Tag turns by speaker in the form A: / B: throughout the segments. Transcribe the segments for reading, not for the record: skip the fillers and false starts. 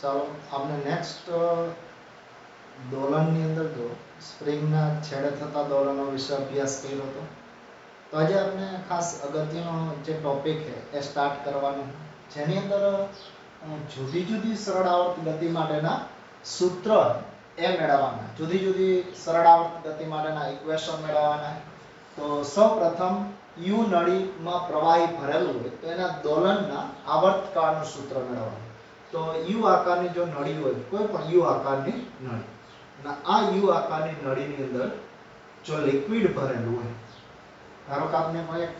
A: ચાલો આપણે નેક્સ્ટ દોલનની અંદર જો સ્પ્રિંગના છેડે થતા દોલનો વિશે અભ્યાસ કર્યો હતો. તો આજે આપણે ખાસ અગત્યનો જે ટોપિક છે એ સ્ટાર્ટ કરવાનો જેની અંદર જુદી જુદી સરળ આવર્ત ગતિ માટેના સૂત્ર એ મેળવવાના, જુદી જુદી સરળ આવર્ત ગતિ માટેના ઇક્વેશન મેળવવાના. તો સૌપ્રથમ યુ નળીમાં પ્રવાહી ભરેલું હોય તો એના દોલનના આવર્તકાળનું સૂત્ર મેળવવાનું. તો યુ આકારની જો નળી હોય, કોઈ પણ યુ આકારની નળી, અને આ યુ આકારની નળીની અંદર જો લિક્વિડ ભરેલું હોય, ધારો કે આપણે કોઈ એક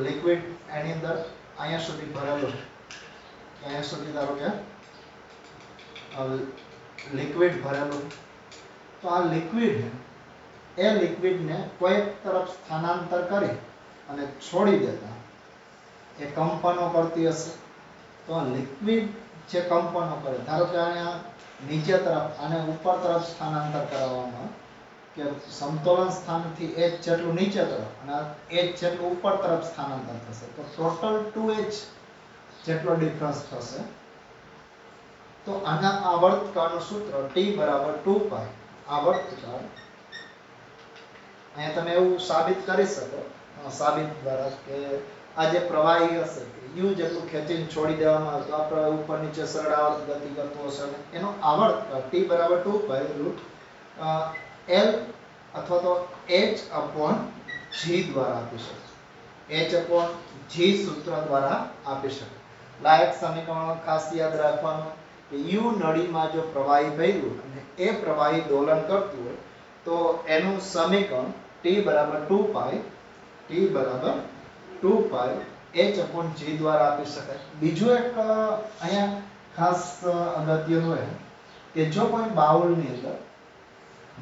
A: લિક્વિડ એની અંદર અહીંયા સુધી ભરેલું, અહીંયા સુધી ધારો કે લિક્વિડ ભરેલું, તો આ લિક્વિડ એ લિક્વિડને કોઈ તરફ સ્થાનાંતર કરી અને છોડી દેતા એ કંપનો કરતી હશે. તો આ લિક્વિડ જે કંપનો કરે, ધારો કે અહીંયા નીચે તરફ આને ઉપર તરફ સ્થાનાંતર કરવામાં, કે સમતોલન સ્થાનથી h જેટલું નીચે તરફ અને h જેટલું ઉપર તરફ સ્થાનાંતર થશે, તો ટોટલ 2h જેટલો ડિફરન્સ થશે. તો આના આવર્તકાળનું સૂત્ર t બરાબર 2π આવર્તકાળ. અહીંયા તમે એવું સાબિત કરી શકો સાબિત દ્વારા કે આ જે પ્રવાહી હશે u જેટલું ખેંચીને છોડી દેવામાં આવે તો આ પ્રવાહી ઉપર નીચે સરળ આવર્ત ગતિ કરતો હશે અને એનો આવર્તકાળ t બરાબર 2π L અથવા તો h/g દ્વારા આપી શકાય. h/g સૂત્ર દ્વારા આપી શકાય. લાયક સમીકરણ ખાસ યાદ રાખવાનું કે u નળીમાં જો પ્રવાહી ભર્યું અને એ પ્રવાહી દોલન કરતું હોય તો એનું સમીકરણ t બરાબર 2π h/g દ્વારા આપી શકાય. બીજું એક અહીંયા ખાસ અગત્યનું છે કે જો કોઈ બાઉલની અંદર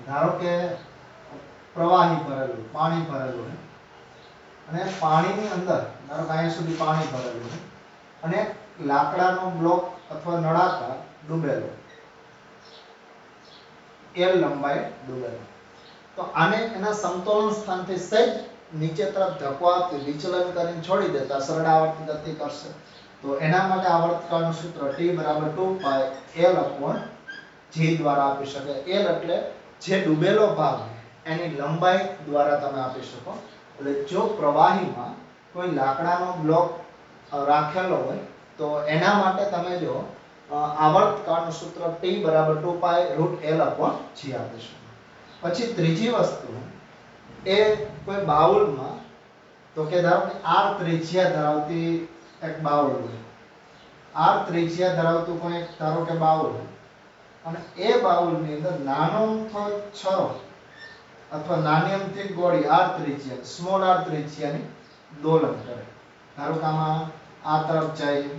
A: ધારો કે પ્રવાહી ભરેલું, પાણી ભરેલું છે અને પાણીની અંદર ધારો કે અહીંયા સુધી પાણી ભરેલું છે અને લાકડાનો બ્લોક અથવા નળાકાર ડૂબેલો, L લંબાઈ ડૂબેલો, તો આને એના સમતોલન સ્થાનથી સહેજ નીચે તરફ ધક્કો આપી વિચલન કરીને છોડી દેતા સરળ આવર્ત ગતિ કરશે. તો એના માટે આવર્તકાળનું સૂત્ર t બરાબર 2π L/g દ્વારા આપી શકાય. L એટલે જે ડૂબેલો ભાગ એની લંબાઈ દ્વારા તમે આપી શકો. એટલે જો પ્રવાહીમાં કોઈ લાકડાનો બ્લોક રાખેલો હોય તો એના માટે તમે જો આવર્તકાળનું સૂત્ર t બરાબર 2π √L/g આપી શકો. પછી ત્રીજી વસ્તુ એ કોઈ બાઉલમાં, તો કે ધારો કે r ત્રિજ્યા ધરાવતી એક બાઉલ હોય, r ત્રિજ્યા ધરાવતું કોઈ ધારો કે બાઉલ, અને એ બાઉલની અંદર નાનો અમથો છરો અથવા નાની અમથી ગોળી r ત્રિજ્યા, સ્મોલ r ત્રિજ્યાની દોલન કરે. ધારો કે આમાં આ તરફ જાય,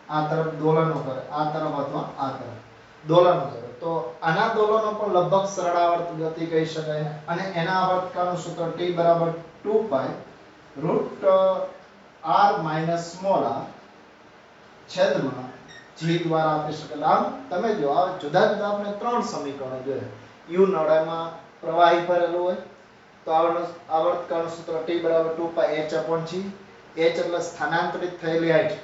A: આ તરફ દોલનો કરે, આ તરફ અથવા આ તરફ દોલનો કરે, તો આના દોલનો પણ લગભગ સરળ આવર્ત ગતિ કહી શકાય. અને એના આવર્તકાળનું સૂત્ર t બરાબર 2π √r - છેદમાં g દ્વારા આપી શકાય. આમ તમે જો આ જુદા જુદા આપણે ત્રણ સમીકરણો જોયા. u નળામાં પ્રવાહી ભરેલું હોય તો આવર્તકાળનું સૂત્ર t બરાબર 2π h/g, h એટલે સ્થાનાંતરિત થયેલી હાઈટ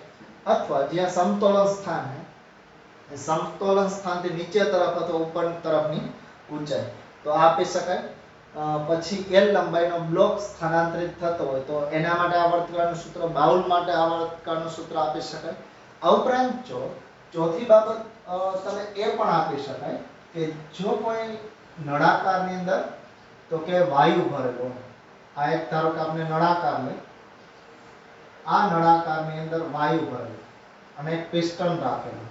A: અથવા જ્યાં સમતોલન સ્થાન છે, સમતોલન સ્થાનથી નીચે તરફ અથવા ઉપર તરફની ઊંચાઈ, તો આ આપી શકાય. પછી L લંબાઈનો બ્લોક સ્થાનાંતરિત થતો હોય તો એના માટે આવર્તકાળનું સૂત્ર, બાઉલ માટે આવર્તકાળનું સૂત્ર આપી શકાય. આ ઉપરાંત જો ચોથી બાબત તમે એ પણ આપી શકાય કે જો કોઈ નળાકારની અંદર તો કે વાયુ ભરેલો હોય, આ એક ધારો કે આપણે નળાકાર લે, આ નળાકારની અંદર વાયુ ભરેલો અને એક પિસ્ટન રાખેલું,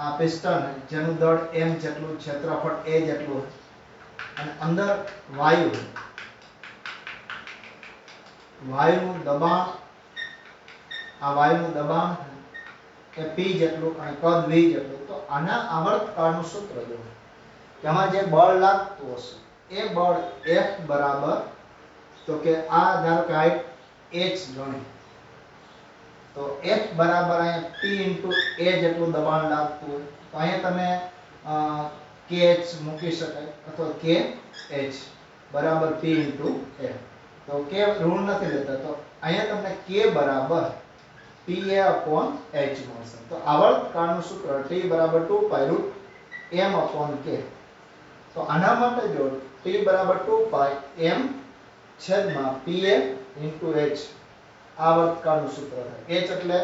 A: આ પિસ્ટન જેનું દળ m જેટલું, ક્ષેત્રફળ a જેટલું, અને અંદર વાયુ, વાયુનું દબાણ, આ વાયુનું દબાણ એ p જેટલું અને કદ v જેટલું, તો આના આવર્તકાળનું સૂત્ર જો કે આમાં જે બળ લાગતું હશે એ બળ F બરાબર, તો કે આ ધારો કે હાઈટ h ગણી, તો F બરાબર અહીંયા P * A જેટલું દબાણ લાગતું હોય તો અહીંયા તમે kh મૂકી શકાય અથવા k h બરાબર p into a. તો k ઋણ નથી લેતા તો અહીંયા તમને k બરાબર pa upon h મળશે. તો આવર્તકાળનું સૂત્ર t બરાબર 2 pi root m upon k. તો આના માટે જો t બરાબર 2 pi m છેદમાં pa into h આવર્તકાળનું સૂત્ર થાય. h એટલે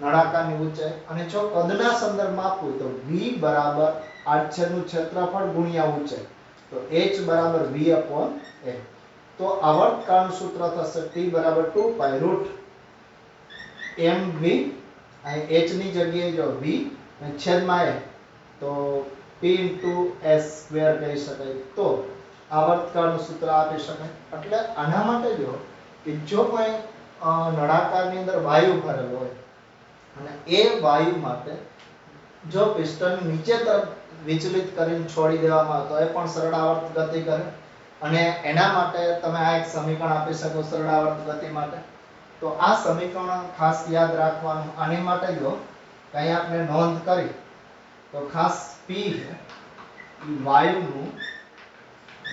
A: નળાકારની ઊંચાઈ અને જો કદના સંદર્ભમાં આપવું તો v બરાબર આડછેદનું ક્ષેત્રફળ ગુણ્યા ઊંચાઈ. તો h બરાબર v upon a. તો આવર્તકાળનું સૂત્ર થશે t બરાબર 2 pi root mv અહીં h ની જગ્યાએ જો v અને છેદમાં a તો p into s સ્ક્વેર કહી શકાય. તો આવર્તકાળનું સૂત્ર આપી શકાય. એટલે આના માટે જો કે જો કોઈ નળાકારની અંદર વાયુ ભરેલો હોય અને એ વાયુ માટે જો પિસ્ટન નીચે તરફ વિચલિત કરીને છોડી દેવામાં આવે તો એ પણ સરળ આવર્ત ગતિ કરે. અને એના માટે તમે આ એક સમીકરણ આપી શકો સરળ આવર્ત ગતિ માટે. તો આ સમીકરણ ખાસ યાદ રાખવાનું. આની માટે જો કંઈ આપણે નોંધ કરી તો ખાસ p છે વાયુનું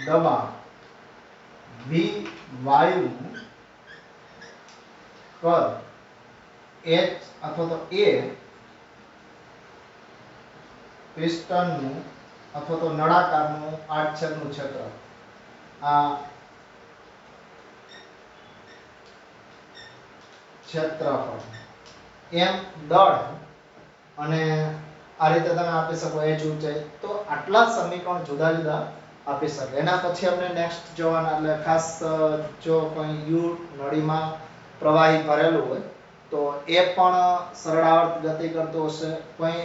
A: દબાણ, v વાયુનું કદ, h અથવા તો a પિસ્ટનનું અથવા તો નળાકારનું આડછેદનું ક્ષેત્ર, આ ક્ષેત્રફળ, એમ દળ અને આ રીતે તમે આપી શકો h ઊંચાઈ. તો આટલા સમીકરણ જુદા જુદા આપી શકે. એના પછી આપણે નેક્સ્ટ જોવાના એટલે ખાસ જો કોઈ u નળીમાં પ્રવાહી ભરેલું હોય તો એ પણ સરળ આવર્ત ગતિ કરતો હશે. કોઈ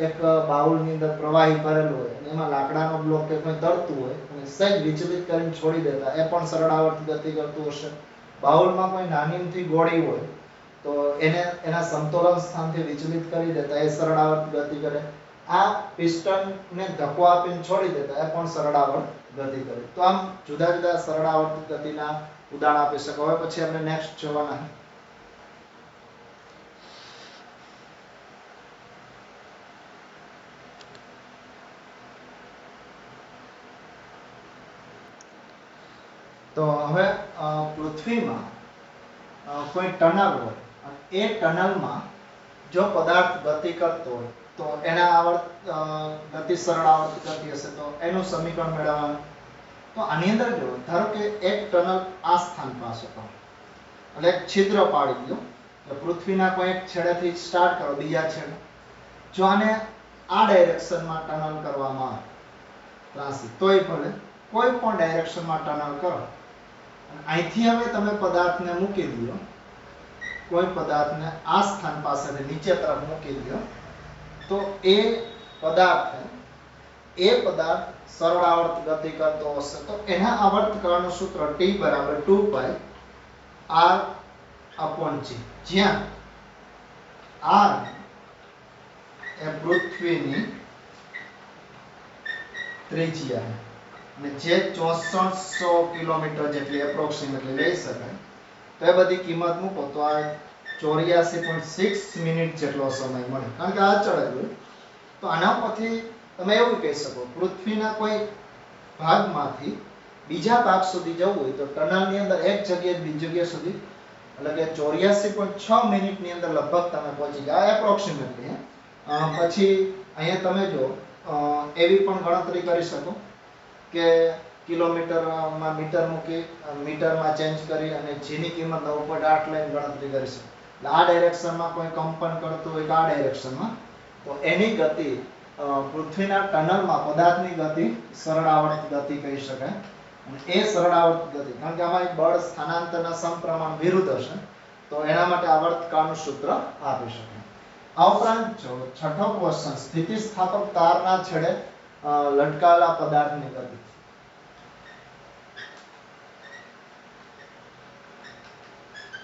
A: એક બાઉલની અંદર પ્રવાહી ભરેલું હોય અને એમાં લાકડાનો બ્લોક કે કોઈ તરતું હોય અને સહેજ વિચલિત કરીને છોડી દેતા એ પણ સરળ આવર્ત ગતિ કરતું હશે. બાઉલમાં કોઈ નાની અમથી ગોળી હોય તો એને એના સમતોલન સ્થાનથી વિચલિત કરી દેતા એ સરળ આવર્ત ગતિ કરે. આ પિસ્ટનને ધક્કો આપીને છોડી દેતા એ પણ સરળ આવર્ત ગતિ કરે. તો આમ જુદા જુદા સરળ આવર્ત ગતિના ઉદાહરણ આપી શકો. હવે પછી આપણે નેક્સ્ટ જોવાના છે. તો હવે પૃથ્વીમાં કોઈ ટનલ હોય અને એ ટનલમાં જો પદાર્થ ગતિ કરતો હોય તો એના આવર્ત ગતિ સરળ આવર્ત ગતિ હશે. તો એનું સમીકરણ મેળવવાનું. તો આની અંદર જો ધારો કે એક ટનલ આ સ્થાન પાસે હતો એટલે એક છિદ્ર પાડી દો એટલે પૃથ્વીના કોઈ એક છેડેથી સ્ટાર્ટ કરો બીજા છેડે. જો આને આ ડાયરેક્શનમાં ટનલ કરવામાં આવે ત્રાંસી તોય ભલે કોઈ પણ ડાયરેક્શનમાં ટનલ કરો અહીંથી હવે તમે પદાર્થને મૂકી દો, કોઈ પદાર્થને આ સ્થાન પાસેથી નીચે તરફ મૂકી દો તો એ પદાર્થ સરળ આવર્ત ગતિ કરતો હશે. તો એના આવર્તકાળનું સૂત્ર t બરાબર 2 pi r upon g, જ્યાં r એ પૃથ્વીની ત્રિજ્યા અને જે 6400 કિલોમીટર જેટલી એપ્રોક્સિમેટલી લઈ શકાય. તો એ બધી કિંમત મૂકો તો આ 84.6 મિનિટ જેટલો સમય મળે કારણ કે આ ચડે હોય. તો આના પરથી તમે એવું કહી શકો પૃથ્વીના કોઈ ભાગમાંથી બીજા ભાગ સુધી જવું હોય તો ટનલની અંદર એક જગ્યાએ બીજી જગ્યા સુધી એટલે કે 84.6 મિનિટની અંદર લગભગ તમે પહોંચી ગયા એપ્રોક્સિમેટલી. પછી અહીંયા તમે જો એવી પણ ગણતરી કરી શકો કે કિલોમીટરમાં મીટર મૂકી મીટરમાં ચેન્જ કરી અને g ની કિંમત 9.8 લઈને ગણતરી કરી શકો. એટલે આ ડાયરેક્શનમાં કોઈ કંપન કરતું હોય કે આ ડાયરેક્શનમાં તો એની ગતિ પૃથ્વીના ટનલમાં પદાર્થની ગતિ સરળ આવર્ત ગતિ કહી શકાય. અને એ સરળ આવર્ત ગતિ કારણ કે આમાં બળ સ્થાનાંતરના સમપ્રમાણ વિરુદ્ધ હશે તો એના માટે આવર્તકાળનું સૂત્ર આપી શકાય. આ ઉપરાંત જો છઠ્ઠો ક્વેશ્ચન સ્થિતિસ્થાપક તારના છેડે લટકાવેલા પદાર્થની ગતિ.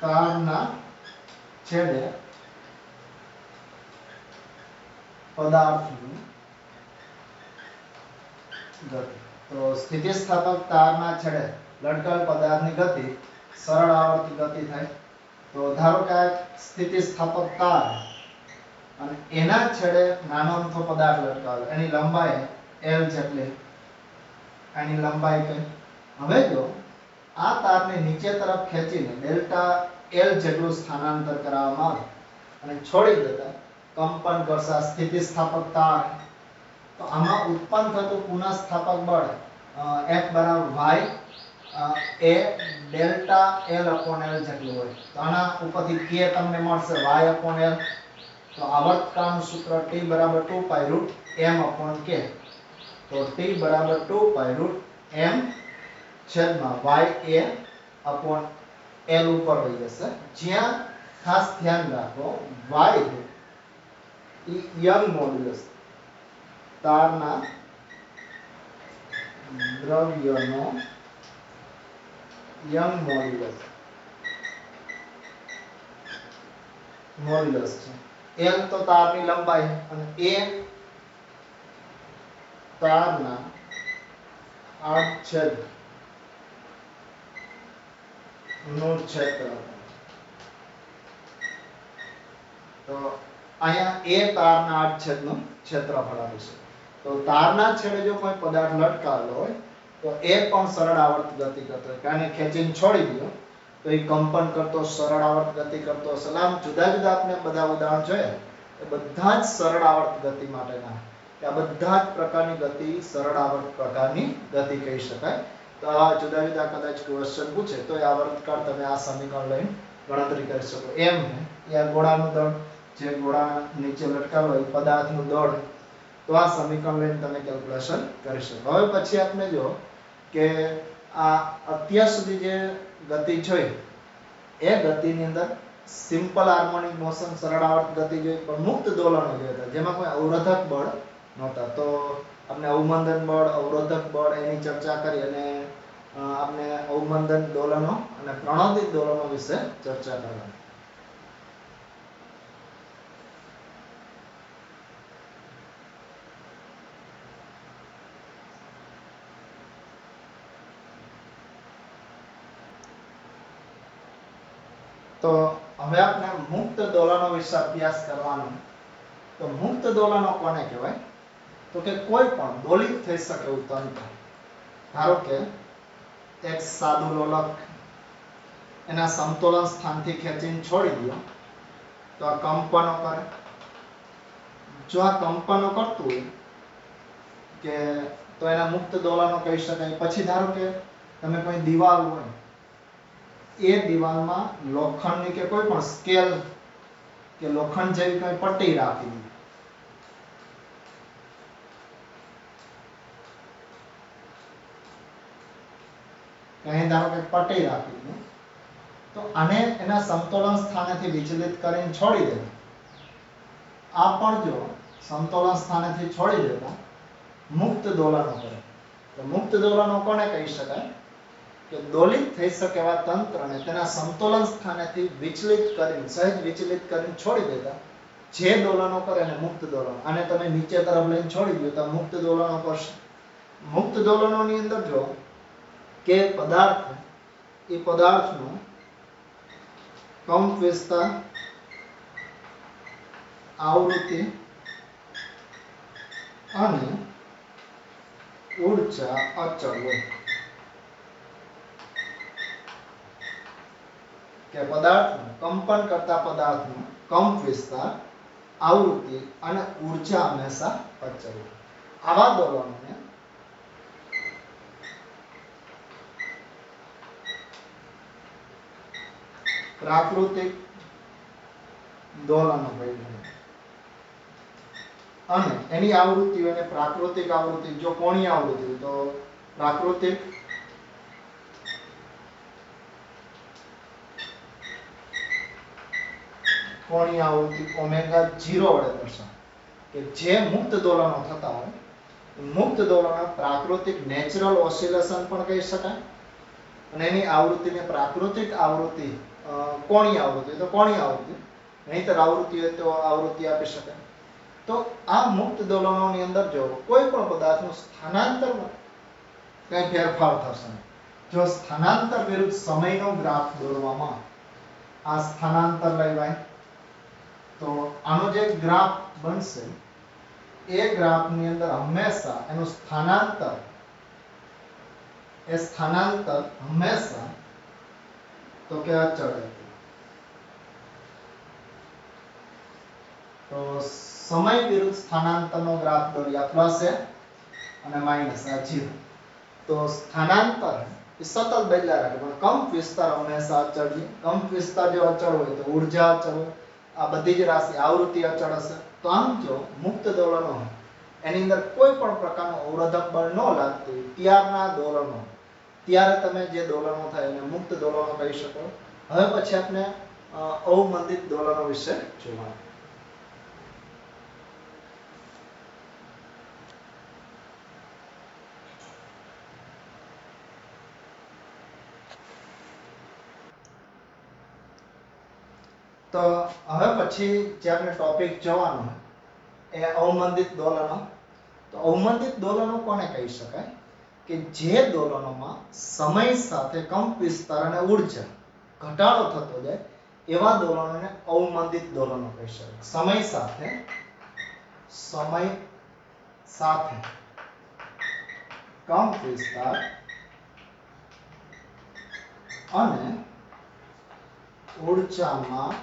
A: તારના છેડે પદાર્થની ગતિ. તો સ્થિતિસ્થાપક તારના છેડે લટકાવેલ પદાર્થની ગતિ સરળ આવર્ત ગતિ થાય. તો ધારો કે સ્થિતિસ્થાપક તાર અને એના છેડે નાનો અમથો પદાર્થ લટકાવેલો એની લંબાઈ l જેટલી આની લંબાઈ કઈ. હવે જો આ તારને નીચે તરફ ખેંચીને ડેલ્ટા એલ જેટલું સ્થાનાંતર કરવામાં આવે અને છોડી દેતા કંપન કરશે સ્થિતિસ્થાપક તાર, તો આમાં ઉત્પન્ન થતું પુનઃસ્થાપક બળ F બરાબર y એ ડેલ્ટા L upon L જેટલું હોય. તો આના ઉપરથી k તમને મળશે y upon L. તો આવર્તકાળનું સૂત્ર T બરાબર 2 પાઈ રૂટ m upon k. તો T બરાબર 2 પાઈ રૂટ m છેદમાં y a upon L ઉપર હોય જશે. જ્યાં ખાસ ધ્યાન રાખો y ઈ યંગ મોડ્યુલસ તારના દ્રવ્યનો યંગ મોડ્યુલસ છે. L તો તારની લંબાઈ અને a તારના આડછેદ નું ક્ષેત્રફળ. તો અહીંયા a તારના આડછેદનું ક્ષેત્રફળ આપ્યું છે. તો તારના છેડે જો કોઈ પદાર્થ લટકાવેલો હોય તો એ પણ સરળ આવર્ત ગતિ કરતો હોય. આને ખેંચીને છોડી દો તો એ કંપન કરતો સરળ આવર્ત ગતિ કરતો હશે. આમ જુદા જુદા આપણે બધા ઉદાહરણ જોયા એ બધા જ સરળ આવર્ત ગતિ માટેના. આ બધા જ પ્રકારની ગતિ સરળ આવર્ત પ્રકારની ગતિ કહી શકાય. તો આ જુદા જુદા કદાચ ક્વેશ્ચન પૂછે તો એ આવર્તકાળ તમે આ સમીકરણ લઈને ગણતરી કરી શકો. એમ એ આ ગોળાનું દળ, જે ગોળા નીચે લટકાવેલો હોય પદાર્થનું દળ, તો આ સમીકરણ લઈને તમે કેલ્ક્યુલેશન કરી શકો. હવે પછી આપણે જો કે આ અત્યાર સુધી જે ગતિ જોઈ એ ગતિની અંદર સિમ્પલ હાર્મોનિક મોશન સરળ આવર્ત ગતિ જોઈ, પણ મુક્ત દોલનો જોયા હતા જેમાં કોઈ અવરોધક બળ નહોતા. તો આપણે અવમંદન બળ, અવરોધક બળ એની ચર્ચા કરી અને આપણે અવમંદન દોલનો અને પ્રણોદિત દોલનો વિશે ચર્ચા કરવાની. તો હવે આપણે મુક્ત દોલનો વિશે અભ્યાસ કરવાનો. તો મુક્ત દોલનો કોને કહેવાય? તો કે કોઈ પણ દોલિત થઈ શકે એવું તંત્ર. ધારો કે એક સાદું લોલક એના સમતોલન સ્થાનથી ખેંચીને છોડી દો તો આ કંપનો કરે. જો આ કંપનો કરતું હોય કે તો એના મુક્ત દોલનો કહી શકાય. પછી ધારો કે તમે કોઈ દિવાલ હોય એ દિવાલમાં લોખંડની કે કોઈ પણ સ્કેલ કે લોખંડ જેવી કોઈ પટ્ટી રાખી દીધી. અહીં ધારો કે પટ્ટી રાખી દીધી તો આને એના સમતોલન સ્થાનેથી વિચલિત કરીને છોડી દે. આ પણ જો સમતોલન સ્થાનેથી છોડી દેતા મુક્ત દોલનો કરે. તો મુક્ત દોલનો કોને કહી શકાય? કે દોલિત થઈ શકે એવા તંત્રને તેના સમતોલન સ્થાનેથી વિચલિત કરીને, સહેજ વિચલિત કરીને છોડી દેતા જે દોલનો કરે એને મુક્ત દોલનો. આને તમે નીચે તરફ લઈને છોડી દો તો મુક્ત દોલનો કરશે. મુક્ત દોલનોની અંદર જો કે પદાર્થ એ પદાર્થનો કંપ વિસ્તાર, આવૃત્તિ અને ઊર્જા અચળ હોય. કે પદાર્થનું કંપન કરતા પદાર્થનું કંપ વિસ્તાર, આવૃત્તિ અને ઊર્જા હંમેશા અચળ હોય. આવા દોલનોને પ્રાકૃતિક દોલનો કહેવાય. અને એની આવૃત્તિ અને પ્રાકૃતિક આવૃત્તિ, જો કોણીય આવૃત્તિ તો પ્રાકૃતિક કોણીય આવૃત્તિ ઓમેગા 0 વડે દર્શાવે. કે જે મુક્ત દોલનો થતા હોય મુક્ત દોલનો પ્રાકૃતિક નેચરલ ઓસિલેશન પણ કહી શકાય. અને એની આવૃત્તિને પ્રાકૃતિક આવૃત્તિ, કોણીય આવૃત્તિ તો કોણીય આવૃત્તિ, નહીંતર આવૃત્તિ હોય તો આવૃત્તિ આપી શકાય. તો આ મુક્ત દોલનોની અંદર જો કોઈ પણ પદાર્થનું સ્થાનાંતરમાં કઈ ફેરફાર થશે. જો સ્થાનાંતર વિરુદ્ધ સમયનો ગ્રાફ દોરવામાં આ સ્થાનાંતર લેવાય તો આનો જે ગ્રાફ બનશે એ ગ્રાફની અંદર હંમેશા એનું સ્થાનાંતર એ સ્થાનાંતર હંમેશા તો કે અચળ હતું. તો સમય વિરુદ્ધ સ્થાનાંતરનો ગ્રાફ દોર્યા પ્લસ એ અને માઈનસ આ 0. તો સ્થાનાંતર એ સતત બદલાયા રાખે પણ કંપ વિસ્તાર હંમેશા અચળ છે. કંપ વિસ્તાર જો અચળ હોય તો ઊર્જા અચળ હોય. આ બધી જ રાશિ આવૃત્તિ અચળ હશે. તો આમ જો મુક્ત દોલનો હોય એની અંદર કોઈ પણ પ્રકારનું અવરોધક બળ ન લાગતું હોય ત્યારના દોલનો, ત્યારે તમે જે દોલનો થાય એને મુક્ત દોલનો કહી શકો. હવે પછી આપણે અવમંદિત દોલનો વિશે જોવાનું. તો હવે પછી જે આપણે ટોપિક જોવાનો એ અવમંદિત દોલનો. તો અવમંદિત દોલનો કોને કહી શકાય કે જે દોલનોમાં સમય સાથે કંપ વિસ્તાર અને ઊર્જા ઘટાડો થતો જાય એવા દોલનોને અવમંદિત દોલનો કહી શકાય. સમય સાથે કંપ વિસ્તાર અને ઊર્જામાં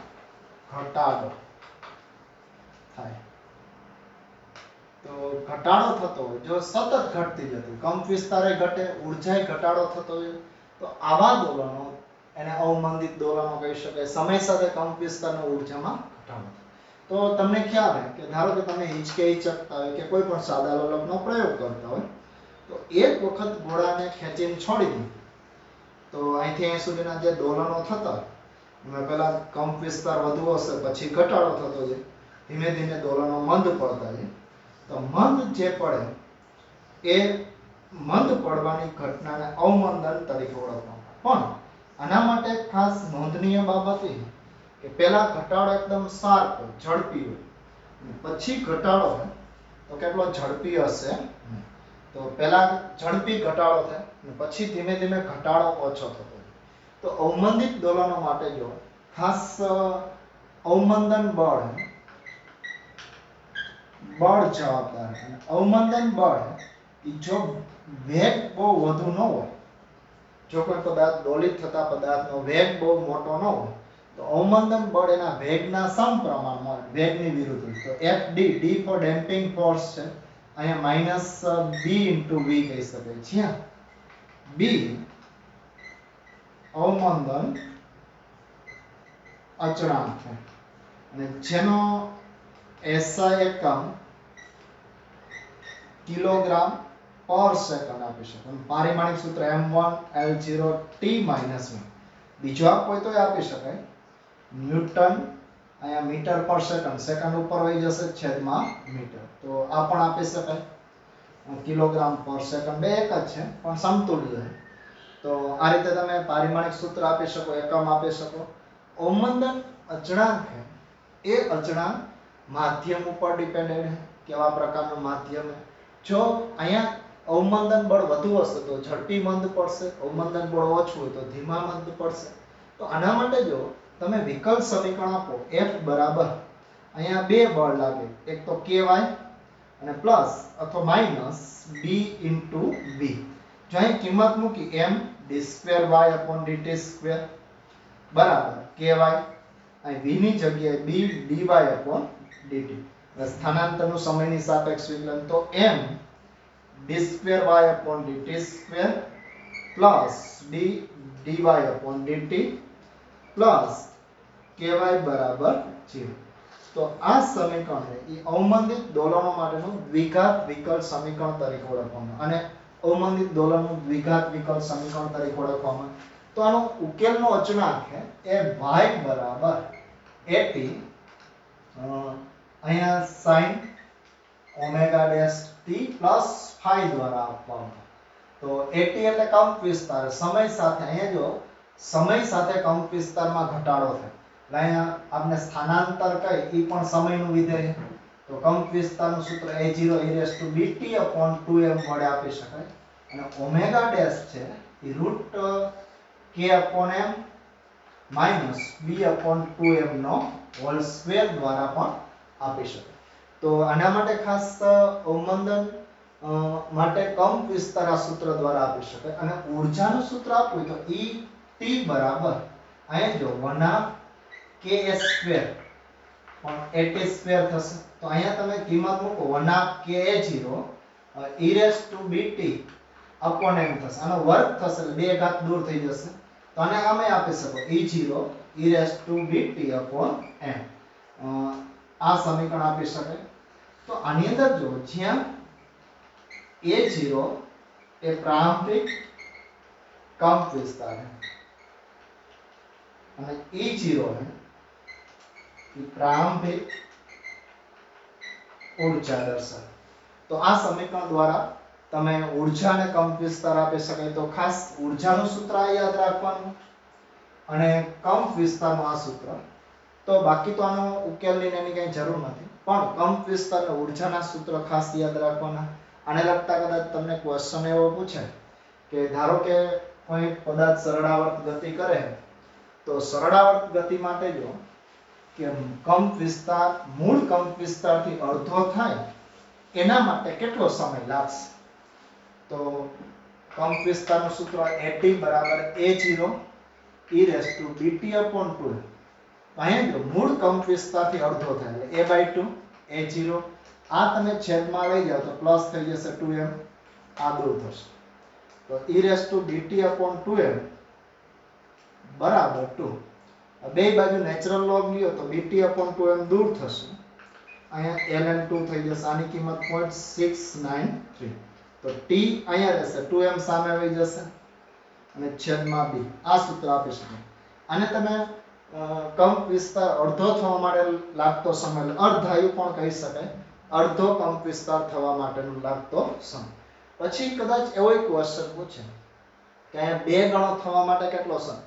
A: ઘટાડો થાય. તો ઘટાડો થતો હોય જો સતત ઘટતી જતી કંપ વિસ્તારે ઘટે ઊર્જાય ઘટાડો થતો હોય તો આવા દોલનો એને અવમંદિત દોલનો કહી શકાય. સમય સાથે કંપ વિસ્તાર અને ઊર્જામાં ઘટાડો. તો તમને ખ્યાલ હોય કે ધારો કે તમે હિંચકે હિંચકતા હોય કે કોઈ પણ સાદા લોલકનો પ્રયોગ કરતા હોય તો એક વખત ઘોડાને ખેંચીને છોડી દો તો અહીંથી અહીં સુધીના જે દોલનો થતા એમાં પહેલા કંપ વિસ્તાર વધુ હશે પછી ઘટાડો થતો જાય ધીમે ધીમે દોલનો મંદ પડતા જાય. તો મંદ જે પડે એ મંદ પડવાની ઘટનાને અવમંદન તરીકે ઓળખવામાં. પણ આના માટે ખાસ નોંધનીય બાબત એ કે પહેલા ઘટાડો એકદમ શાર્પ ઝડપી હોય પછી ઘટાડો હોય તો કેટલો ઝડપી હશે. તો પહેલા ઝડપી ઘટાડો થાય અને પછી ધીમે ધીમે ઘટાડો ઓછો થતો જાય. તો અવમંદિત દોલનો માટે જો ખાસ અવમંદન બળ જવાબદાર છે. અવમંદન બળ એ જો વેગ બહુ વધુ ન હોય જો કોઈ પદાર્થ દોલિત થતા પદાર્થનો વેગ બહુ મોટો ન હોય તો અવમંદન બળ એના વેગના સમપ્રમાણમાં વેગની વિરુદ્ધ હોય. તો FD D for damping force છે અહીંયા -B * V કહી શકાય. જ્યાં B અવમંદન અચળાંક છે અને જેનો SI એકમ કિલોગ્રામ પર સેકન્ડ આપી શકો. પારિમાણિક સૂત્ર m1 L0 T - 1. બીજો આપો હોય તો આપી શકાય ન્યૂટન અહીંયા મીટર પર સેકન્ડ, સેકન્ડ ઉપર વહી જશે છેદમાં મીટર. તો આ પણ આપી શકાય કિલોગ્રામ પર સેકન્ડ. બે એક જ છે પણ સમતુલ્ય છે. તો આ રીતે તમે પારિમાણિક સૂત્ર આપી શકો, એકમ આપી શકો. અવમંદન અચળાંક છે એ અચળાંક માધ્યમ ઉપર ડિપેન્ડેન્ટ છે. કેવા પ્રકારનું માધ્યમ છે. જો અહીંયા અવમંદન બળ વધુ હશે તો ઝડપી મંદ પડશે, અવમંદન બળ ઓછું હોય તો ધીમા મંદ પડશે. તો આના માટે જો તમે વિકલ સમીકરણ આપો F બરાબર અહીંયા બે બળ લાગે એક તો ky અને પ્લસ અથવા માઈનસ B * V. જો અહીં કિંમત મૂકી m d2y/dt² બરાબર ky અહીં v ની જગ્યાએ b dy/dt. સ્થાનાંતરનું સમયની સાપેક્ષ વિકલન તો m d2y/dt² plus b dy/dt plus ky બરાબર 0. તો આ સમીકરણ એ અવમંદિત દોલનો માટેનું દ્વિઘાત વિકલ સમીકરણ તરીકે ઓળખવામાં અને અવમંદિત દોલનનું દ્વિઘાત વિકલ સમીકરણ તરીકે ઓળખવામાં. તો આનો ઉકેલનો અચળાંક છે એ y બરાબર at અહીંયા sin omega dash t plus phi દ્વારા આપવામાં. તો at એટલે કંપ વિસ્તાર સમય સાથે અહીંયા જો સમય સાથે કંપ વિસ્તારમાં ઘટાડો થાય. એટલે અહીંયા આપણે સ્થાનાંતર કઈ એ પણ સમયનું વિધેય. તો કંપ વિસ્તારનું સૂત્ર a0 e⁻dt/2m વડે આપી શકાય અને ઓમેગા ડેશ છે એ √k/m -b/2m નો હોલ સ્ક્વેર દ્વારા પણ આપી શકાય. તો આના માટે ખાસ અવમંદન માટે કંપ વિસ્તાર આ સૂત્ર દ્વારા આપી શકાય. અને ઊર્જાનું સૂત્ર આપવું તો E T બરાબર અહીંયા જો 1/kA² પણ AT સ્ક્વેર થશે. તો અહીંયા તમે કિંમત મૂકો 1/kA0 e⁻bt upon m થશે. આનો વર્ગ થશે એટલે બે ઘાત દૂર થઈ જશે. તો આને આમે આપી શકો E0 e⁻bt upon m. આ સમીકરણ આપી શકાય. તો આની અંદર જો જ્યાં A0 એ પ્રારંભિક કંપ વિસ્તાર है અને E0 है प्रारंभिक ऊर्जा दर्शाવે. તો આ સમીકરણ દ્વારા તમે ઊર્જા અને કંપ વિસ્તાર આપી શકાય. તો ખાસ ઊર્જાનું સૂત્ર યાદ રાખવાનું અને કંપ વિસ્તારનું આ સૂત્ર. તો બાકી તો આનો ઉકેલની એની કઈ જરૂર નથી, પણ કંપ વિસ્તાર અને ઊર્જાના સૂત્ર ખાસ યાદ રાખવાના. આને લગતા કદાચ તમને ક્વેશ્ચન એવો પૂછે કે ધારો કે કોઈ પદાર્થ સરળાવર્ત ગતિ કરે તો સરળાવર્ત ગતિ માટે જો કે કંપ વિસ્તાર મૂળ કંપ વિસ્તારથી અડધો થાય એના માટે કેટલો સમય લાગશે. તો કંપ વિસ્તારનું સૂત્ર AT બરાબર A0 e⁻bt/2. અહીંયા જો મૂળ કંપ વિસ્તારથી અડધો થાય એટલે a/2 A0. આ તમે છેદમાં લઈ જાવ તો પ્લસ થઈ જશે 2m. આ દૂર થશે તો e⁻bt/2m બરાબર 2. બે બાજુ નેચરલ લોગ લ્યો તો bt/2m દૂર થશે. અહીંયા ln2 થઈ જશે. આની કિંમત 0.693. તો t અહીંયા રહેશે 2m સામે આવી જશે અને છેદમાં b. આ સૂત્ર આપી શકાય. આને તમે કંપ વિસ્તાર અડધો થવા માટે લાગતો સમય અર્ધાયુ પણ કહી શકાય. અડધો કંપ વિસ્તાર થવા માટેનો લાગતો સમય. પછી કદાચ એવો એક ક્વેશ્ચન પૂછે કે અહીંયા બે ગણો થવા માટે કેટલો સમય,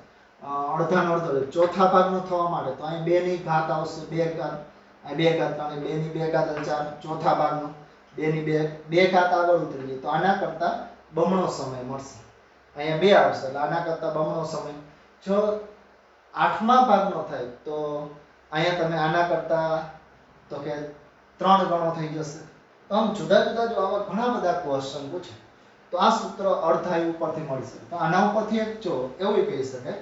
A: અડધાનો અડધો ચોથા ભાગનો થવા માટે તો અહીં 2 ની ઘાત આવશે. 2 ઘાત અહીં 2 ઘાત કારણ 2 ની 2 ઘાત એટલે 4. ચોથા ભાગનો 2 ની 2 ઘાત આગળ ઉતરી ગઈ તો આના કરતા બમણો સમય મળશે. અહીંયા 2 આવશે એટલે આના કરતા બમણો સમય. જો આઠમા ભાગનો થાય તો અહીંયા તમે આના કરતા તો કે 3 ગણો થઈ જશે. તો આમ જુદા જુદા જો આવા ઘણા બધા ક્વેશ્ચન પૂછે તો આ સૂત્ર અર્ધાયુ ઉપરથી મળી શકે. તો આના ઉપરથી એક જો એવું કહી શકાય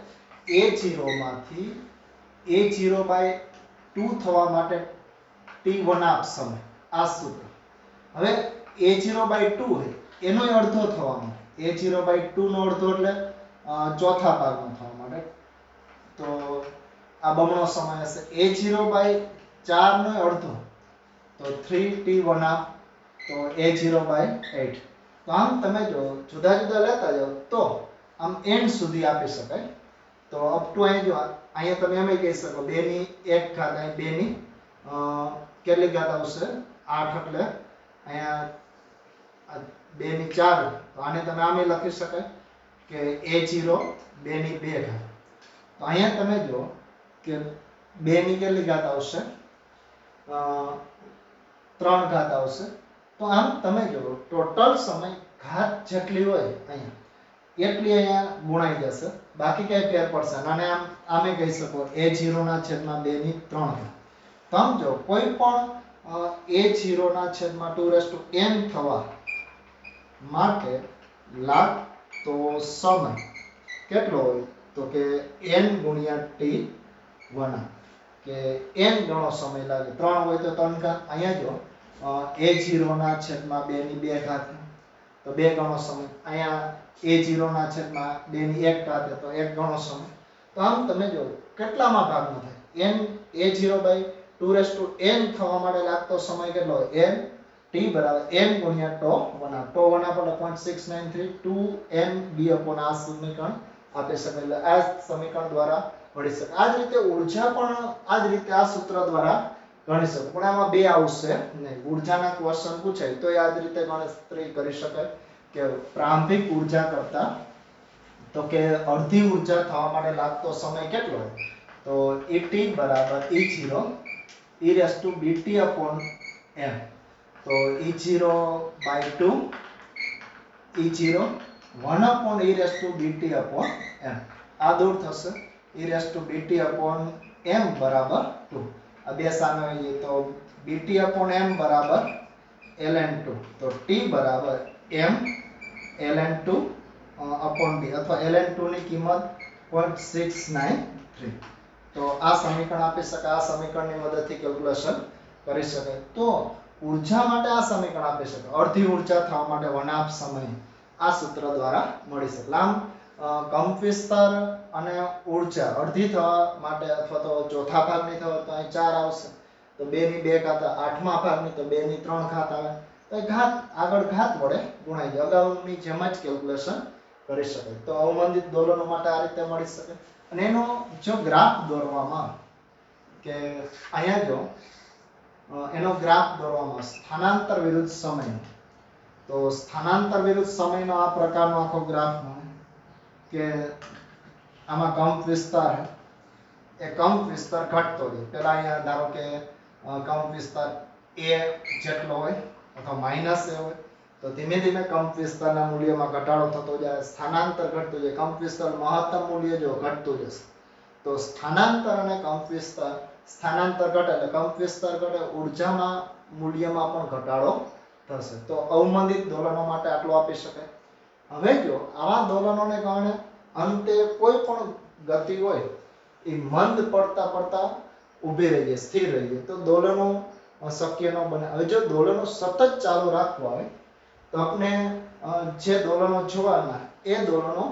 A: A0 માંથી A0/2 થવા માટે t1 આપ સમય. આ સૂત્ર હવે A0/2 હે એનો અડધો થવા માટે A0/2 નો અડધો એટલે ચોથા ભાગનો થવા માટે તો આ બમણો સમય હશે. A0/4 નો અડધો તો 3t1 આપ તો A0/8. તો આમ તમે જો જુદા જુદા લેતા જાઓ તો આમ n સુધી આપી શકાય. તો અપ ટુ અહીંયા તમે એમ કહી શકો 2 ની 1 ઘાત અહીં 2 ની કેટલી ઘાત આવશે 8 એટલે અહીંયા 2 ની 4. તો આને તમે આમે લખી શકાય કે A0 2 ની 2 ઘાત. તો અહીંયા તમે જો કે 2 ની કેટલી ઘાત આવશે 3 ઘાત આવશે. તો આમ તમે જો ટોટલ સમય ઘાત જેટલી હોય અહીંયા એટલી અહીંયા ગુણાઈ જશે. બાકી કઈ ફેર પડશે અને આમે કહી શકો A0 ના છેદમાં 2 ની 3 ઘાત. સમજો કોઈ પણ A0 ના છેદમાં 2n થવા માટે લાગતો સમય કેટલો હોય તો કે n ગુણ્યા t1 કે n ગણો સમય લાગે. 3 હોય તો 3 ઘાત. અહીંયા જો A0 ના છેદમાં 2 ની 2 ઘાત તો 2 ગણો સમય. અહીંયા A0 ના છેદમાં 2 ની 1 ઘાત તો 1 ગણો સમય. તો આમ તમે જો કેટલામાં ભાગનો થાય n A0/2n થવા માટે લાગતો સમય કેટલો હોય n t બરાબર n ગુણ્યા τ1 આપણે 0.693 2n b/. આ સમીકરણ આપી શકાય. એટલે આ સમીકરણ દ્વારા મળી શકે. આ જ રીતે ઊર્જા પણ આ જ રીતે આ સૂત્ર દ્વારા ગણી શકો. પણ આમાં બે આવશે નહીં. ઊર્જાના ક્વેશ્ચન પૂછાય તો આ જ રીતે ગણતરી કરી શકાય કે પ્રારંભિક ઊર્જા કરતા તો કે અડધી ઊર્જા થવા માટે લાગતો સમય કેટલો હોય તો ET બરાબર E0 e⁻bt/m. તો E0/2 E0 1/e⁻bt/m. આ દૂર થશે e⁻bt/m બરાબર 2. આ બે સામે આવી જાય તો bt/m બરાબર ln2 તો t બરાબર m ln2 upon d અથવા ln2 ની કિંમત 0.693 તો આ સમીકરણ આપી શકાય આ સમીકરણની મદદથી કેલ્ક્યુલેશન કરી શકાય તો ઊર્જા માટે આ સમીકરણ આપી શકાય અડધી ઊર્જા થવા માટે 1/2 સમય આ સૂત્ર દ્વારા મળી શકે આમ કંપ વિસ્તાર અને ઊર્જા અડધી થવા માટે અથવા તો ચોથા ભાગની થવા તો અહીં 4 આવશે તો 2 ની 2 ઘાત આઠમા ભાગની તો 2 ની 3 ઘાત આવે તો ઘાત આગળ ઘાત વડે ગુણાઈ જાય અગાઉની જેમ જ કેલ્ક્યુલેશન કરી શકાય તો અવમંદિત દોલનો માટે આ રીતે મળી શકે અને એનો જો ગ્રાફ દોરવામાં કે અહીંયા જો એનો ગ્રાફ દોરવામાં સ્થાનાંતર વિરુદ્ધ સમય તો સ્થાનાંતર વિરુદ્ધ સમયનો આ પ્રકારનો આખો ગ્રાફ મળે કે આમાં કંપ વિસ્તાર એ કંપ વિસ્તાર ઘટતો જાય પહેલા અહીંયા ધારો કે કંપ વિસ્તાર a જેટલો હોય અથવા માઈનસ a હોય તો ધીમે ધીમે કંપ વિસ્તારના મૂલ્યમાં ઘટાડો થતો જાય સ્થાનાંતર ઘટતું જાય કંપ વિસ્તાર મહત્તમ મૂલ્ય જો ઘટતું જશે તો સ્થાનાંતર અને કંપ વિસ્તાર સ્થાનાંતર ઘટે એટલે કંપ વિસ્તાર ઘટે ઊર્જામાં મૂલ્યમાં પણ ઘટાડો થશે તો અવમંદિત દોલનો માટે આટલું આપી શકાય હવે જો આવા દોલનોને કારણે અંતે કોઈ પણ ગતિ હોય એ મંદ પડતા ઊભી રહી જાય સ્થિર રહી જાય તો દોલનો શક્ય ન બને હવે જો દોલનો સતત ચાલુ રાખવા હોય તો આપણે જે દોલનો જોવાના એ દોલનો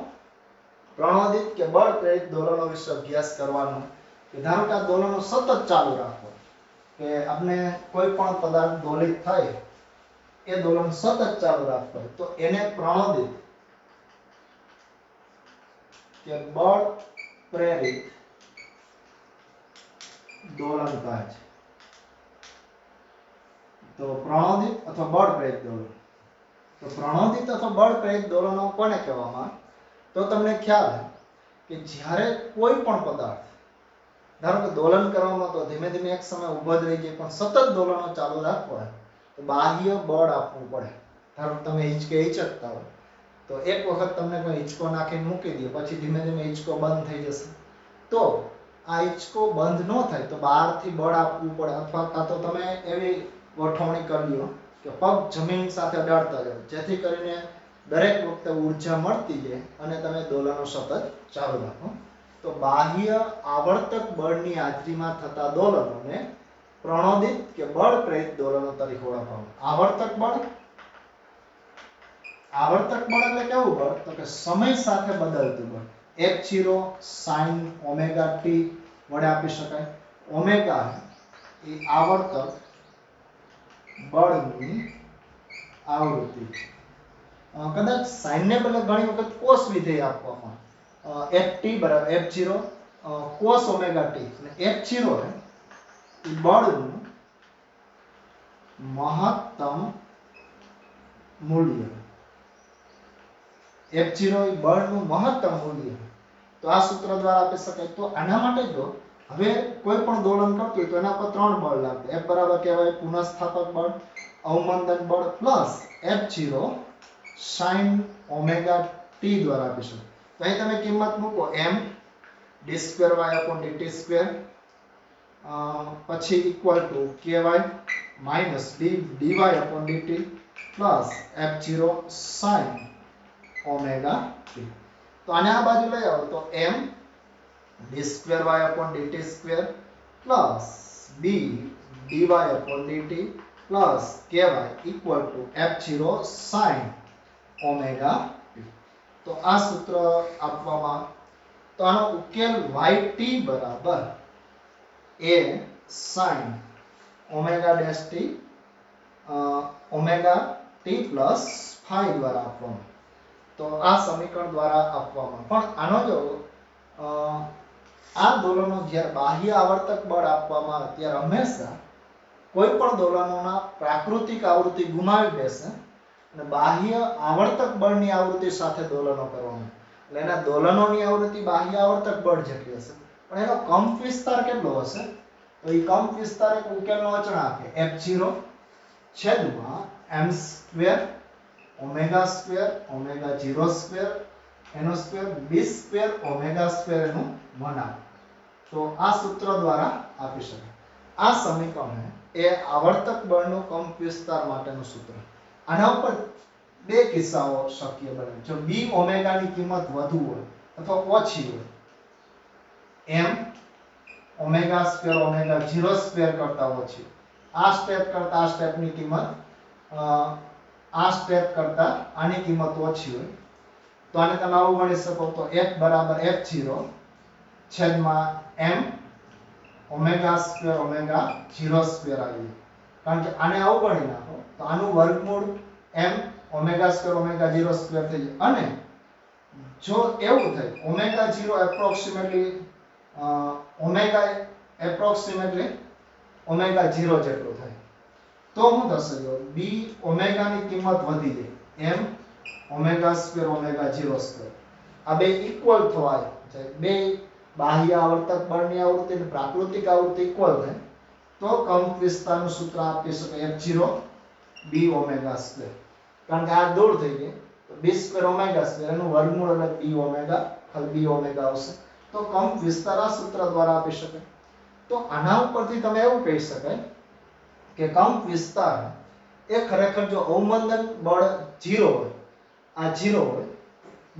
A: પ્રણોદિત કે બળ પ્રેરિત દોલનો વિશે અભ્યાસ કરવાનો કે ધારો કે આ દોલનો સતત ચાલુ રાખવો કે આપણે કોઈ પણ પદાર્થ દોલિત થાય એ દોલન સતત ચાલુ રાખવો તો એને પ્રણોદિત કે બળ પ્રેરિત દોલન કહે છે તો પ્રણોદિત અથવા બળ પ્રેરિત દોલન તો પ્રણોદિત અથવા બળ પ્રેરિત દોલનો કોને કહેવામાં તો તમને ખ્યાલ કે જ્યારે કોઈ પણ પદાર્થ ધારો કે દોલન કરવામાં તો ધીમે ધીમે એક સમય ઊભો જ રહી જાય પણ સતત દોલનો ચાલુ રાખવા હોય તો બાહ્ય બળ આપવું પડે ધારો કે તમે હિંચકતા હોય તો એક વખત તમને કોઈ હિંચકો નાખીને મૂકી દે પછી ધીમે ધીમે હિંચકો બંધ થઈ જશે તો આ હિંચકો બંધ ન થાય તો બહારથી બળ આપવું પડે અથવા કાં તો તમે એવી ગોઠવણી કરી લો કે પગ જમીન સાથે અડાડતા જાઓ જેથી કરીને દરેક વખતે ઊર્જા મળતી જાય અને તમે દોલનો સતત ચાલુ રાખો તો બાહ્ય આવર્તક બળની હાજરીમાં થતા દોલનોને પ્રણોદિત કે બળ પ્રેરિત દોલનો તરીકે ઓળખવામાં આવર્તક બળ એટલે કેવું બળ તો કે સમય સાથે બદલતું બળ f0 sin ઓમેગા t વડે આપી શકાય ઓમેગા એ આવર્તક બળની આવૃત્તિ કદાચ sin ને બદલે ઘણી વખત cos વિધેય આપવામાં ft બરાબર f0 cos ઓમેગા t અને f0 એ બળનું મહત્તમ મૂલ્ય f0 એ બળનું મહત્તમ મૂલ્ય તો આ સૂત્ર દ્વારા આપી શકાય તો આના માટે જો હવે કોઈ પણ દોલન કરતું હોય તો એના પર ત્રણ બળ લાગે f બરાબર કહેવાય પુનઃસ્થાપક બળ અવમંદન બળ plus f0 sin omega t દ્વારા આપી શકાય તો અહીં તમે કિંમત મૂકો m d2y/dt2 પછી equal to ky minus d dy/dt plus f0 sin omega t તો આને આ બાજુ લઈ આવો તો m d2y/dt2 plus b dy/dt plus ky equal to f0 sin omega t તો આ સૂત્ર આપવામાં તો આનો ઉકેલ yt બરાબર a sin omega dash t omega t plus phi દ્વારા આપવામાં તો આ સમીકરણ દ્વારા આપવામાં પણ આનો જો આ દોલનો જ્યારે બાહ્ય આવર્તક બળ આપવામાં આવે ત્યારે હંમેશા કોઈ પણ દોલનોના પ્રાકૃતિક આવૃત્તિ ગુમાવી બેસે અને બાહ્ય આવર્તક બળની આવૃત્તિ સાથે દોલનો કરવામાં એટલે એના દોલનોની આવૃત્તિ બાહ્ય આવર્તક બળ જેટલી હશે પણ એનો કંપ વિસ્તાર કેટલો હશે તો એ કંપ વિસ્તાર એક ઉકેલનો અચળાંક છે f0 છેદમાં m² omega square omega 0 square એનો સ્ક્વેર b² ઓમેગા સ્ક્વેર એનું મનાક તો આ સૂત્ર દ્વારા આપી શકાય આ સમીકરણ એ આવર્તક બળનો કંપ વિસ્તાર માટેનું સૂત્ર. આના ઉપર બે કિસ્સાઓ શક્ય બને. જો b ઓમેગા ની કિંમત વધુ હોય અથવા ઓછી હોય, m omega square omega 0 square કરતા ઓછી, આ સ્ટેપ કરતા આ સ્ટેપની કિંમત આ સ્ટેપ કરતા આની કિંમત ઓછી હોય, તો આને તમે આવું ગણી શકો તો f બરાબર f0 છેદમાં m omega square omega 0 square આવી. કારણ કે આને આવું ગણી નાખો તો આનું વર્ગમૂળ m omega square omega 0 square થઈ જાય. અને જો એવું થાય ઓમેગા 0 એપ્રોક્સિમેટલી ઓમેગા 0 જેટલું થાય, તો શું થશે? જો b ઓમેગા ની કિંમત વધી જાય, m omega square omega 0 square આ બે ઇક્વલ થવા જાય, બે બાહ્ય આવર્તક બળની આવૃત્તિ અને પ્રાકૃતિક આવૃત્તિ ઇક્વલ થાય, તો કંપ વિસ્તારનું સૂત્ર આપી શકાય f0 b ઓમેગા સ્ક્વેર. કારણ કે આ દૂર થઈ ગઈ તો b સ્ક્વેર ઓમેગા સ્ક્વેર એનું વર્ગમૂળ એટલે b ઓમેગા, ખાલી b ઓમેગા આવશે. તો કંપ વિસ્તાર આ સૂત્ર દ્વારા આપી શકાય. તો આના ઉપરથી તમે એવું કહી શકાય કે કંપ વિસ્તાર એ ખરેખર જો અવમંદન બળ 0 હોય, આ 0 હોય,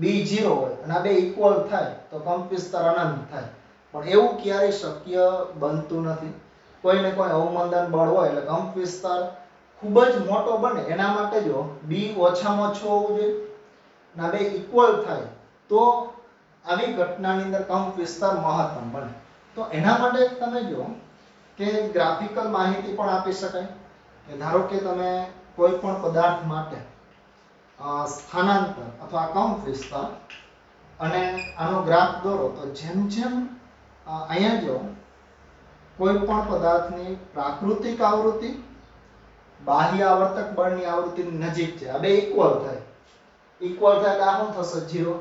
A: b 0 હોય અને આ બે ઇક્વલ થાય તો કંપ વિસ્તાર અનંત થાય. પણ એવું ક્યારેય શક્ય બનતું નથી. કોઈ ને કોઈ અવમંદન બળ હોય એટલે કંપ વિસ્તાર ખૂબ જ મોટો બને એના માટે જો b ઓછામાં ઓછું હોવું જોઈએ અને આ બે ઇક્વલ થાય તો આવી ઘટનાની અંદર કંપ વિસ્તાર મહત્તમ બને. તો એના માટે તમે જો કે ગ્રાફિકલ માહિતી પણ આપી શકાય કે ધારો કે તમે કોઈ પણ પદાર્થ માટે સ્થાનાંતર અથવા કંપ વિસ્તાર અને આનો ગ્રાફ દોરો તો જેમ જેમ અહીંયા જો કોઈ પણ પદાર્થની પ્રાકૃતિક આવૃત્તિ બાહ્ય આવર્તક બળની આવૃત્તિની નજીક છે, આ બે ઇક્વલ થાય એટલે આ શું થશે? 0.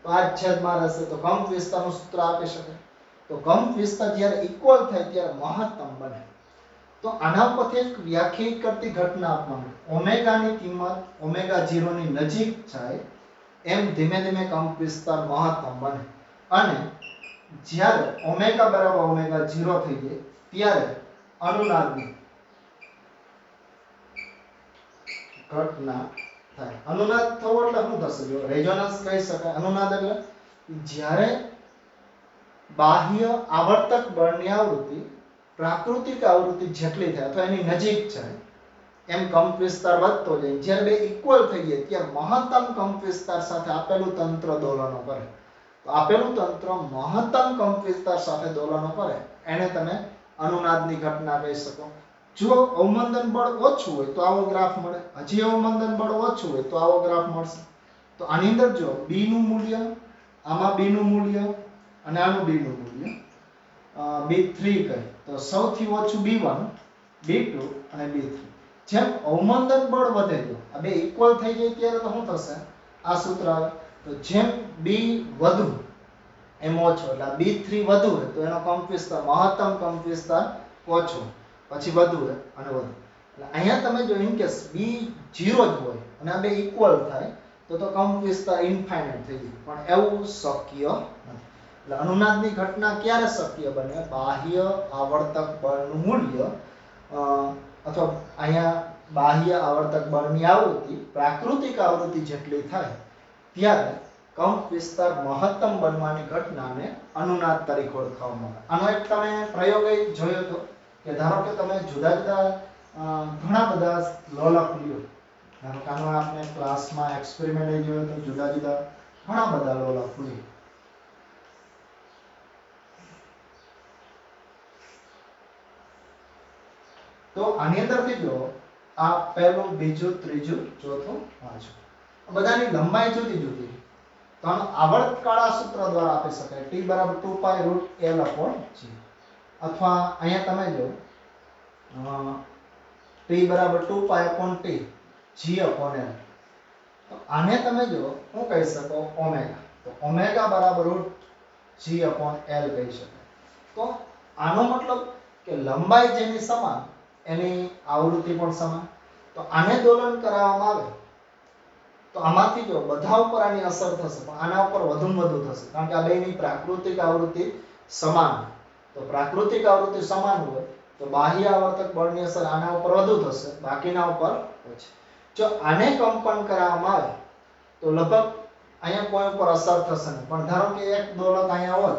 A: તો આ છેદમાં રહેશે તો કંપ વિસ્તારનું સૂત્ર આપી શકાય. તો કંપ વિસ્તાર જ્યારે ઇક્વલ થાય ત્યારે મહત્તમ બને. તો આના પરથી એક વ્યાખ્યાયિત કરતી ઘટના આપવામાં ઓમેગાની કિંમત ઓમેગા 0 ની નજીક જાય એમ ધીમે ધીમે કંપ વિસ્તાર મહત્તમ બને. અને જ્યારે ઓમેગા બરાબર ઓમેગા 0 થઈ જાય ત્યારે અનુનાદની ઘટના થાય. અનુનાદ થવો એટલે શું થશે? જો રેઝોનન્સ કહી શકાય. અનુનાદ એટલે જ્યારે બાહ્ય આવર્તક બળની આવૃત્તિ પ્રાકૃતિક આવૃત્તિ જેટલી થાય અથવા એની નજીક જાય એમ કંપ વિસ્તાર વધતો જાય. જ્યારે બે ઇક્વલ થઈ જાય ત્યારે મહત્તમ કંપ વિસ્તાર સાથે આપેલું તંત્ર દોલનો કરે. તો આપેલું તંત્ર મહત્તમ કંપ વિસ્તાર સાથે દોલનો કરે એને તમે અનુનાદની ઘટના કહી શકો. જો અવમંદન બળ ઓછું હોય તો આવો ગ્રાફ મળે, હજી અવમંદન બળ ઓછું હોય તો આવો ગ્રાફ મળશે. તો આની અંદર જો b નું મૂલ્ય, આમાં b નું મૂલ્ય અને આનું b નું મૂલ્ય b3 કહે તો સૌથી ઓછું b1, b2 અને b3. જેમ અવમંદન બળ વધે તો આ બે ઇક્વલ થઈ જાય ત્યારે તો શું થશે? આ સૂત્ર આવે તો જેમ b વધુ એમ ઓછો, એટલે b3 વધુ હોય તો એનો કંપ વિસ્તાર મહત્તમ કંપ વિસ્તાર ઓછો, પછી વધુ હોય અને વધુ. એટલે અહીંયા તમે જો ઇન કેસ b 0 જ હોય અને આ બે ઇક્વલ થાય તો કંપ વિસ્તાર ઇન્ફાઇનાઇટ થઈ જાય. પણ એવું શક્ય નથી. એટલે અનુનાદની ઘટના ક્યારે શક્ય બને? બાહ્ય આવર્તક બળનું મૂલ્ય અથવા અહીંયા બાહ્ય આવર્તક બળની આવૃત્તિ પ્રાકૃતિક આવૃત્તિ જેટલી થાય ત્યારે કંપ વિસ્તાર મહત્તમ બનવાની ઘટનાને અનુનાદ તરીકે ઓળખવામાં આવે. આનો એક તમે પ્રયોગ જોયો હતો કે ધારો કે તમે જુદા જુદા ઘણા બધા લોલક લ્યો. ધારો કે આનો આપણે ક્લાસમાં એક્સપેરિમેન્ટ જોયો તો જુદા જુદા ઘણા બધા લોલક લ્યો. તો આની અંદરથી જો આ પહેલું, બીજું, ત્રીજું, ચોથું, પાંચમું બધાની લંબાઈ જુદી જુદી. તો આનો આવર્તકાળા સૂત્ર દ્વારા આપી શકાય t બરાબર 2π√L/g. અથવા અહીંયા તમે જો t બરાબર 2π/t g/L. તો આને તમે જો શું કહી શકો? ઓમેગા. તો ઓમેગા બરાબર √g/L કહી શકાય. તો આનો મતલબ કે લંબાઈ જેની સમાન એની આવૃત્તિ પણ સમાન. તો આને દોલન કરાવવામાં આવે તો આમાંથી જો બધા ઉપર આની અસર થશે પણ આના ઉપર વધુ વધુ થશે. કારણ કે આ બેની પ્રાકૃતિક આવૃત્તિ સમાન. તો પ્રાકૃતિક આવૃત્તિ સમાન હોય તો બાહ્ય આવર્તક બળની અસર આના ઉપર વધુ થશે, બાકીના ઉપર ઓછી. જો આને કંપન કરાવવામાં આવે તો લગભગ અહીંયા કોઈ ઉપર અસર થશે નહીં, પણ ધારો કે એક દોલક અહીંયા હોત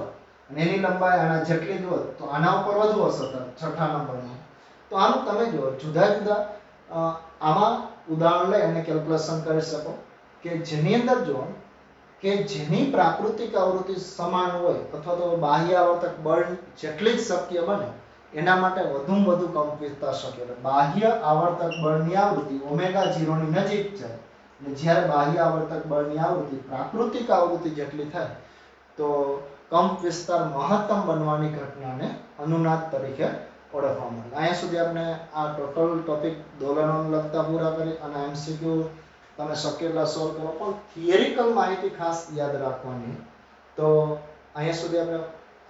A: અને એની લંબાઈ આના જેટલી જ હોત તો આના ઉપર વધુ અસર થાય છઠ્ઠા નંબરમાં. તો આમ તમે જો જુદા જુદા આમાં ઉદાહરણ લઈ અને કેલ્ક્યુલેશન કરી શકો કે જેની અંદર જો કે જેની પ્રાકૃતિક આવૃત્તિ સમાન હોય અથવા તો બાહ્ય આવર્તક બળ જેટલી જ શક્ય બને એના માટે વધુમાં વધુ કંપવિસ્તાર શક્ય. એટલે બાહ્ય આવર્તક બળની આવૃત્તિ ઓમેગા 0 ની નજીક જાય અને જ્યારે બાહ્ય આવર્તક બળની આવૃત્તિ પ્રાકૃતિક આવૃત્તિ જેટલી થાય તો કંપ વિસ્તાર મહત્તમ બનવાની ઘટનાને અનુનાદ તરીકે ઓળખવામાં આવે. અહીંયા સુધી આપણે આ ટોટલ ટોપિક દોલનોને લગતા પૂરા કરી અને એમસીક્યુ તમે શક્ય એટલા સોલ્વ કરો, પણ થિયરિકલ માહિતી ખાસ યાદ રાખવાની. તો અહીંયા સુધી આપણે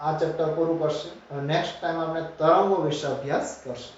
A: આ ચેપ્ટર પૂરું કરશું અને નેક્સ્ટ ટાઈમ આપણે તરંગો વિશે અભ્યાસ કરશું.